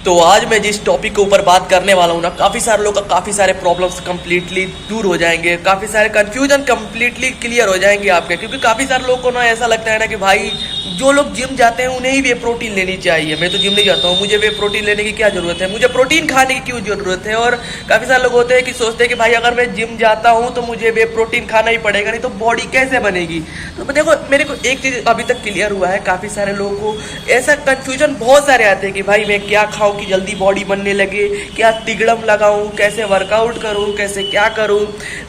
तो आज मैं जिस टॉपिक के ऊपर बात करने वाला हूँ ना, काफ़ी सारे लोग का काफ़ी सारे प्रॉब्लम्स कंप्लीटली दूर हो जाएंगे, काफ़ी सारे कंफ्यूजन कंप्लीटली क्लियर हो जाएंगे आपके। क्योंकि काफ़ी सारे लोग को ना ऐसा लगता है ना कि भाई जो लोग जिम जाते हैं उन्हें ही वे प्रोटीन लेनी चाहिए, मैं तो जिम नहीं जाता हूँ, मुझे वे प्रोटीन लेने की क्या ज़रूरत है, मुझे प्रोटीन खाने की क्यों ज़रूरत है। और काफ़ी सारे लोग होते हैं कि सोचते हैं कि भाई अगर मैं जिम जाता हूँ तो मुझे वे प्रोटीन खाना ही पड़ेगा, नहीं तो बॉडी कैसे बनेगी। तो देखो मेरे को एक चीज़ अभी तक क्लियर हुआ है, काफ़ी सारे लोगों को ऐसा कन्फ्यूजन बहुत सारे आते हैं कि भाई मैं क्या खाऊं कि जल्दी बॉडी बनने लगे, क्या तिगड़म लगाऊं, कैसे वर्कआउट करूं, कैसे क्या करूं,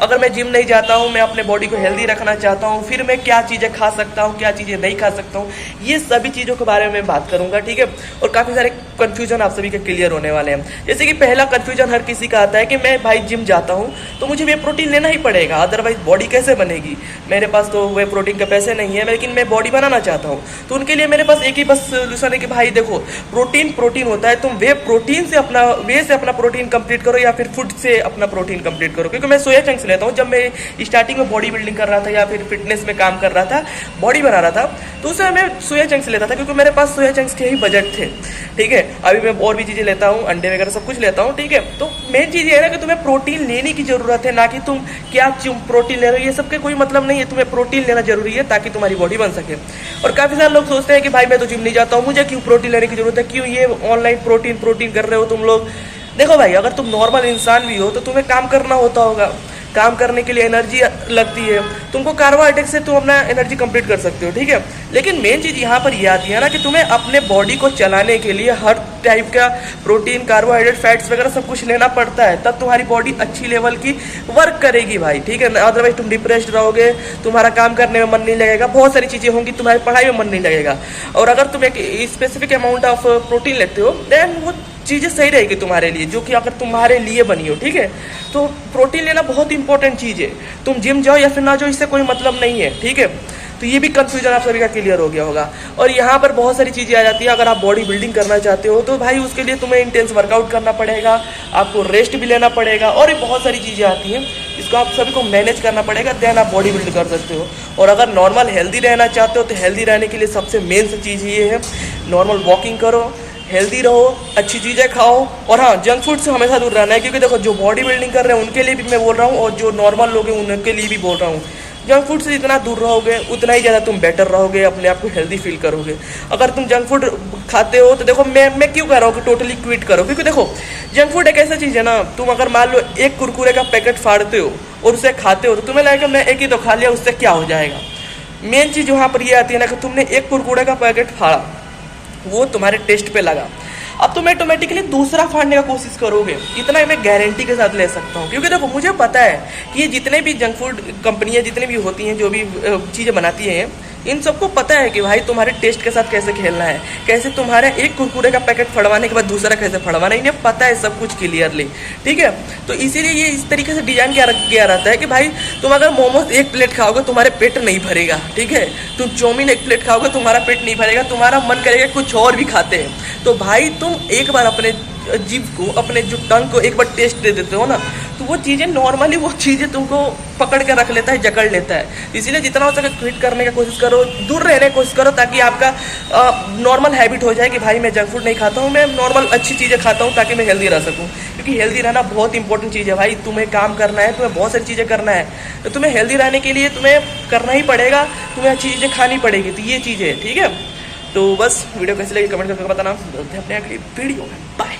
अगर मैं जिम नहीं जाता हूं, मैं अपने बॉडी को हेल्दी रखना चाहता हूं, फिर मैं क्या चीज़ें खा सकता हूं, क्या चीज़ें नहीं खा सकता हूं। ये सभी चीज़ों के बारे में मैं बात करूंगा, ठीक है। और काफ़ी सारे कन्फ्यूजन आप सभी के क्लियर होने वाले हैं। जैसे कि पहला कन्फ्यूजन हर किसी का आता है कि मैं भाई जिम जाता हूँ तो मुझे वे प्रोटीन लेना ही पड़ेगा, अदरवाइज बॉडी कैसे बनेगी, मेरे पास तो वे प्रोटीन के पैसे नहीं है, लेकिन मैं बॉडी बनाना चाहता हूँ। तो उनके लिए मेरे पास एक ही बस सोल्यूशन है कि भाई देखो प्रोटीन होता है, तुम वे प्रोटीन से अपना प्रोटीन कंप्लीट करो या फिर फूड से अपना प्रोटीन कंप्लीट करो। क्योंकि मैं सोया चंक्स लेता हूँ, जब मैं स्टार्टिंग में बॉडी बिल्डिंग कर रहा था या फिर फिटनेस में काम कर रहा था, बॉडी बना रहा था, तो उस समय मैं सोया चंक्स लेता था क्योंकि मेरे पास सोया चंक्स के ही बजट थे, ठीक है। अभी मैं और भी चीज़ें लेता हूँ, अंडे वगैरह सब कुछ लेता हूँ, ठीक है। तो मेन चीज़ ये है ना कि तुम्हें प्रोटीन लेने की ज़रूरत है, ना कि तुम क्या प्रोटीन ले रहे हो, ये सब के कोई मतलब नहीं है। तुम्हें प्रोटीन लेना जरूरी है ताकि तुम्हारी बॉडी बन सके। और काफ़ी सारे लोग सोचते हैं कि भाई मैं तो जिम नहीं जाता हूँ, मुझे क्यों प्रोटीन लेने की जरूरत है, क्यों ये ऑनलाइन प्रोटीन कर रहे हो तुम लोग। देखो भाई अगर तुम नॉर्मल इंसान भी हो तो तुम्हें काम करना होता होगा, काम करने के लिए एनर्जी लगती है, तुमको कार्बोहाइड्रेट से तुम अपना एनर्जी कंप्लीट कर सकते हो, ठीक है। लेकिन मेन चीज़ यहाँ पर ये आती है ना कि तुम्हें अपने बॉडी को चलाने के लिए हर टाइप का प्रोटीन, कार्बोहाइड्रेट, फैट्स वगैरह सब कुछ लेना पड़ता है, तब तुम्हारी बॉडी अच्छी लेवल की वर्क करेगी भाई, ठीक है। अदरवाइज तुम डिप्रेस्ड रहोगे, तुम्हारा काम करने में मन नहीं लगेगा, बहुत सारी चीज़ें होंगी, तुम्हारी पढ़ाई में मन नहीं लगेगा। और अगर तुम एक स्पेसिफिक अमाउंट ऑफ प्रोटीन लेते हो देन वो चीज़ें सही रहेगी तुम्हारे लिए, जो कि अगर तुम्हारे लिए बनी हो, ठीक है। तो प्रोटीन लेना बहुत इंपॉर्टेंट चीज़ है, तुम जिम जाओ या फिर ना जाओ इससे कोई मतलब नहीं है, ठीक है। तो ये भी कंफ्यूजन आप सभी का क्लियर हो गया होगा। और यहाँ पर बहुत सारी चीज़ें आ जाती है, अगर आप बॉडी बिल्डिंग करना चाहते हो तो भाई उसके लिए तुम्हें इंटेंस वर्कआउट करना पड़ेगा, आपको रेस्ट भी लेना पड़ेगा, और भी बहुत सारी चीज़ें आती हैं, इसको आप सभी को मैनेज करना पड़ेगा, देन आप बॉडी बिल्ड कर सकते हो। और अगर नॉर्मल हेल्दी रहना चाहते हो तो हेल्दी रहने के लिए सबसे मेन सी चीज़ ये है, नॉर्मल वॉकिंग करो, हेल्दी रहो, अच्छी चीज़ें खाओ, और हाँ जंक फूड से हमेशा दूर रहना है। क्योंकि देखो जो बॉडी बिल्डिंग कर रहे हैं उनके लिए भी मैं बोल रहा हूँ, और जो नॉर्मल लोग हैं उनके लिए भी बोल रहा हूँ, जंक फूड से जितना दूर रहोगे उतना ही ज़्यादा तुम बेटर रहोगे, अपने आप को हेल्दी फील करोगे। अगर तुम जंक फूड खाते हो तो देखो मैं क्यों कह रहा हूँ कि टोटली क्विट करो, क्योंकि देखो जंक फूड एक ऐसा चीज़ है ना, तुम अगर मान लो एक कुरकुरे का पैकेट फाड़ते हो और उसे खाते हो तो तुम्हें लगेगा मैं एक ही तो खा लिया, उससे क्या हो जाएगा। मेन चीज़ वहाँ पर ये आती है ना कि तुमने एक कुरकुरे का पैकेट फाड़ा, वो तुम्हारे टेस्ट पे लगा, अब तुम ऑटोमेटिकली दूसरा फाड़ने का कोशिश करोगे, इतना मैं गारंटी के साथ ले सकता हूँ। क्योंकि देखो मुझे पता है कि ये जितने भी जंक फूड कंपनियाँ जितनी भी होती हैं, जो भी चीज़ें बनाती हैं, इन सबको पता है कि भाई तुम्हारे टेस्ट के साथ कैसे खेलना है, कैसे तुम्हारे एक कुरकुरे का पैकेट फड़वाने के बाद दूसरा कैसे फड़वाना है, इन्हें पता है सब कुछ क्लियरली, ठीक है। तो इसीलिए ये इस तरीके से डिजाइन किया रहता है कि भाई तुम अगर मोमोज एक प्लेट खाओगे तुम्हारे पेट नहीं भरेगा, ठीक है। तुम चाउमीन एक प्लेट खाओगे तुम्हारा पेट नहीं भरेगा, तुम्हारा मन करेगा कुछ और भी खाते हैं। तो भाई तुम एक बार अपने जीभ को, अपने जो टंग को एक बार टेस्ट दे देते हो ना, तो वो चीज़ें नॉर्मली वो चीज़ें तुमको पकड़ के रख लेता है, जकड़ लेता है। इसीलिए जितना हो सके क्विट करने की कोशिश करो, दूर रहने की कोशिश करो, ताकि आपका नॉर्मल हैबिट हो जाए कि भाई मैं जंक फूड नहीं खाता हूँ, मैं नॉर्मल अच्छी चीज़ें खाता हूँ ताकि मैं हेल्दी रह सकूँ। क्योंकि हेल्दी रहना बहुत इंपॉर्टेंट चीज़ है भाई, तुम्हें काम करना है, तुम्हें बहुत सारी चीज़ें करना है, तो तुम्हें हेल्दी रहने के लिए तुम्हें करना ही पड़ेगा, तुम्हें अच्छी चीज़ें खानी पड़ेगी। तो ये चीज़ है, ठीक है। तो बस वीडियो कैसी लगी कमेंट करके बताना, अपने अगली वीडियो में बाय।